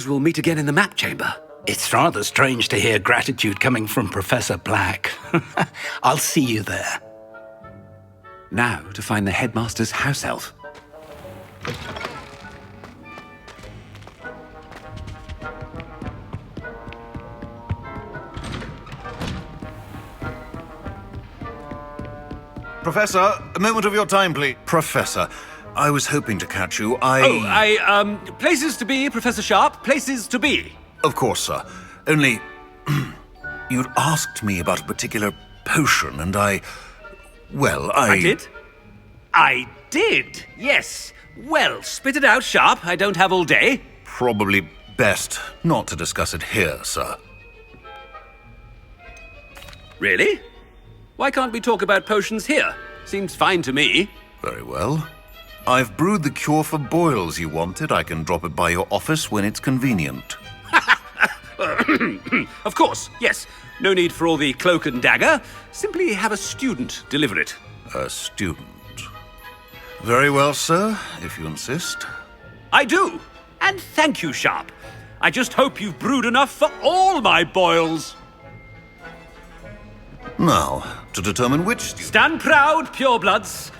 We'll meet again in the map chamber. It's rather strange to hear gratitude coming from Professor Black. I'll see you there. Now to find the headmaster's house elf. Professor, a moment of your time, please. Professor, I was hoping to catch you. Places to be, Professor Sharp, places to be. Of course, sir. Only, you'd asked me about a particular potion, and I did? I did, yes. Well, spit it out, Sharp. I don't have all day. Probably best not to discuss it here, sir. Really? Why can't we talk about potions here? Seems fine to me. Very well. I've brewed the cure for boils you wanted. I can drop it by your office when it's convenient. Of course, yes. No need for all the cloak and dagger. Simply have a student deliver it. A student. Very well, sir, if you insist. I do. And thank you, Sharp. I just hope you've brewed enough for all my boils. Now, to determine which student... Stand proud, purebloods.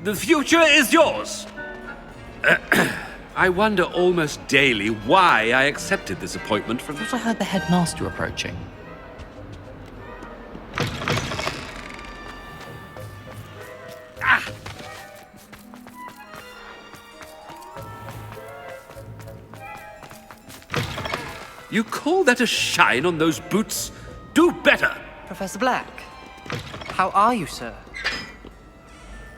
The future is yours. I wonder almost daily why I accepted this appointment from... I heard the headmaster approaching. Ah! You call that a shine on those boots? Do better! Professor Black, how are you, sir?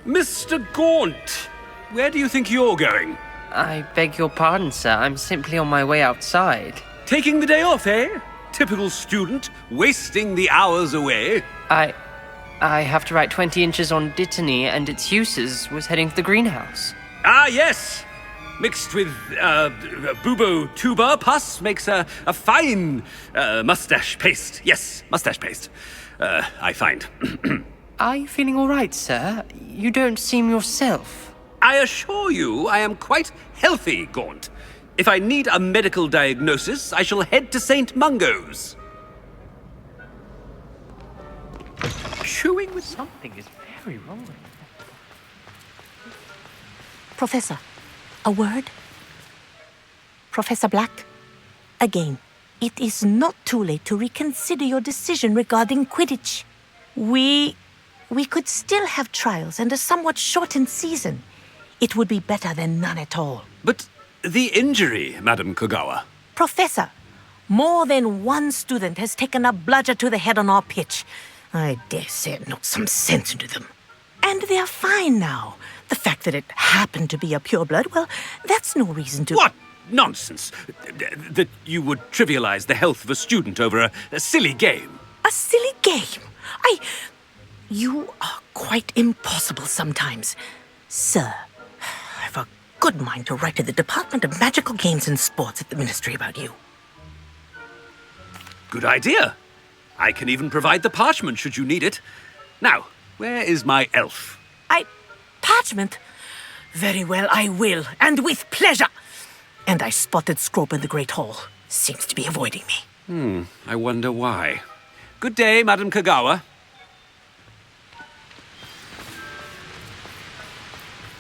Mr. Gaunt, where do you think you're going? I beg your pardon, sir. I'm simply on my way outside. Taking the day off, eh? Typical student, wasting the hours away. I have to write 20 inches on dittany and its uses. Was heading to the greenhouse. Ah, yes! Mixed with bubo tuber pus makes a fine mustache paste. Yes, mustache paste. I find. Are you feeling all right, sir? You don't seem yourself. I assure you I am quite healthy, Gaunt. If I need a medical diagnosis, I shall head to St. Mungo's. Chewing with Something is very wrong with you. Professor, a word? Professor Black, again, it is not too late to reconsider your decision regarding Quidditch. We could still have trials and a somewhat shortened season. It would be better than none at all. But the injury, Madam Kogawa. Professor, more than one student has taken a bludger to the head on our pitch. I dare say it knocked some sense into them. And they're fine now. The fact that it happened to be a pureblood, well, that's no reason to... What nonsense! That you would trivialize the health of a student over a silly game. A silly game? You are quite impossible sometimes. Sir, I've a good mind to write to the Department of Magical Games and Sports at the Ministry about you. Good idea. I can even provide the parchment should you need it. Now, where is my elf? Parchment? Very well, I will, and with pleasure. And I spotted Scrope in the Great Hall. Seems to be avoiding me. I wonder why. Good day, Madam Kogawa.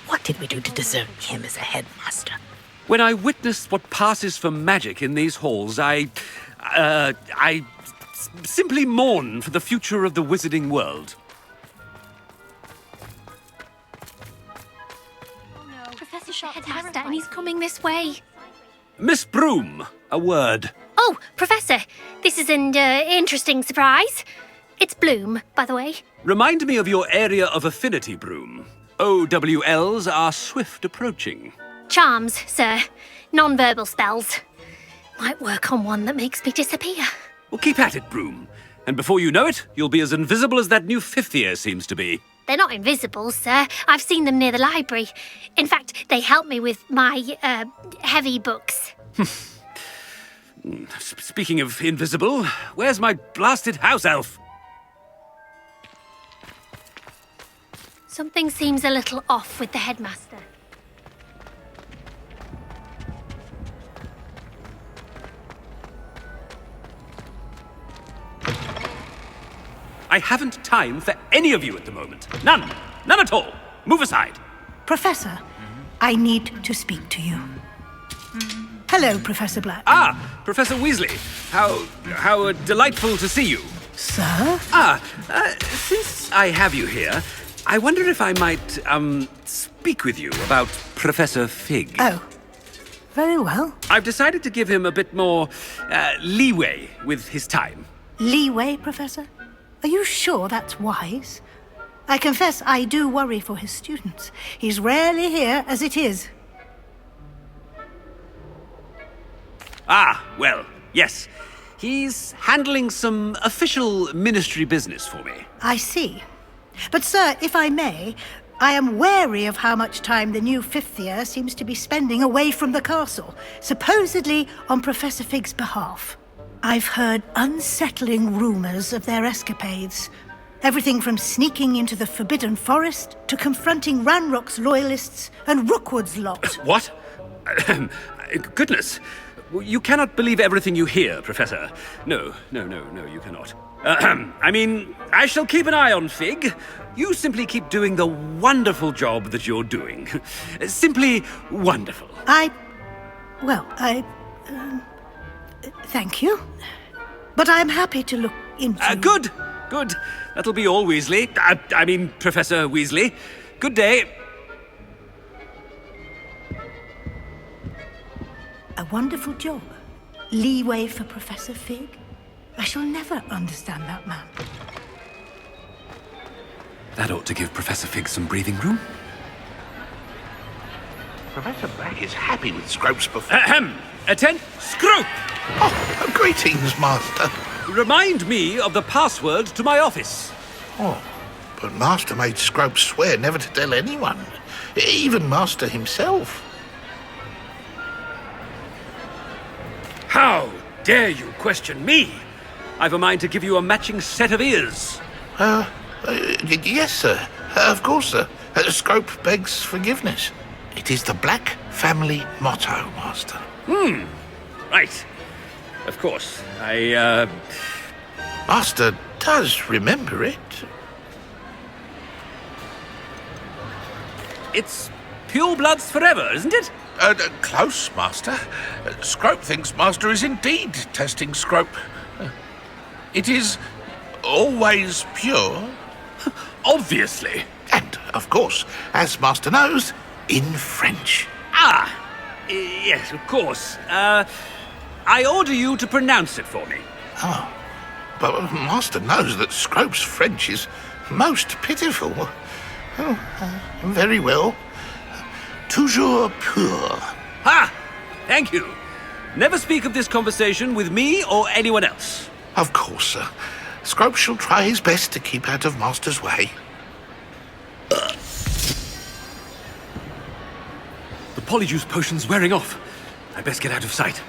What did we do to deserve him as a headmaster? When I witnessed what passes for magic in these halls, I simply mourn for the future of the wizarding world. Professor Sharp's headmaster, and he's coming this way. Miss Broom, a word. Oh, Professor, this is an interesting surprise. It's Bloom, by the way. Remind me of your area of affinity, Broom. OWLs are swift approaching. Charms, sir. Non-verbal spells. Might work on one that makes me disappear. Well, keep at it, Broom. And before you know it, you'll be as invisible as that new fifth year seems to be. They're not invisible, sir. I've seen them near the library. In fact, they help me with my, heavy books. Speaking of invisible, where's my blasted house elf? Something seems a little off with the headmaster. I haven't time for any of you at the moment. None. None at all. Move aside. Professor, I need to speak to you. Hello, Professor Black. Ah, Professor Weasley. How delightful to see you. Sir? Since I have you here, I wonder if I might, speak with you about Professor Fig. Oh, very well. I've decided to give him a bit more, leeway with his time. Leeway, Professor? Are you sure that's wise? I confess I do worry for his students. He's rarely here as it is. Ah, well, yes. He's handling some official ministry business for me. I see. But, sir, if I may, I am wary of how much time the new fifth year seems to be spending away from the castle, supposedly on Professor Fig's behalf. I've heard unsettling rumors of their escapades. Everything from sneaking into the Forbidden Forest to confronting Ranrock's loyalists and Rookwood's lot. What? Goodness. You cannot believe everything you hear, Professor. No, you cannot. I mean, I shall keep an eye on Fig. You simply keep doing the wonderful job that you're doing. Simply wonderful. Thank you. But I'm happy to look into... Good. That'll be all, Weasley. I mean, Professor Weasley. Good day. A wonderful job. Leeway for Professor Fig. I shall never understand that man. That ought to give Professor Fig some breathing room. Professor Black is happy with Scrope's performance. Ahem! Attend, Scrope! Oh, greetings, Master. Remind me of the password to my office. Oh, but Master made Scrope swear never to tell anyone, even Master himself. How dare you question me? I've a mind to give you a matching set of ears. Yes, sir. Of course, sir. Scrope begs forgiveness. It is the Black family motto, Master. Right. Of course. Master does remember it. It's pure bloods forever, isn't it? Close, Master. Scrope thinks Master is indeed testing Scrope. It is always pure. Obviously. And, of course, as Master knows, in French. Yes, of course. I order you to pronounce it for me. Oh, but Master knows that Scrope's French is most pitiful. Very well. Toujours pur. Ha! Thank you. Never speak of this conversation with me or anyone else. Of course, sir. Scrope shall try his best to keep out of Master's way. The polyjuice potion's wearing off. I best get out of sight.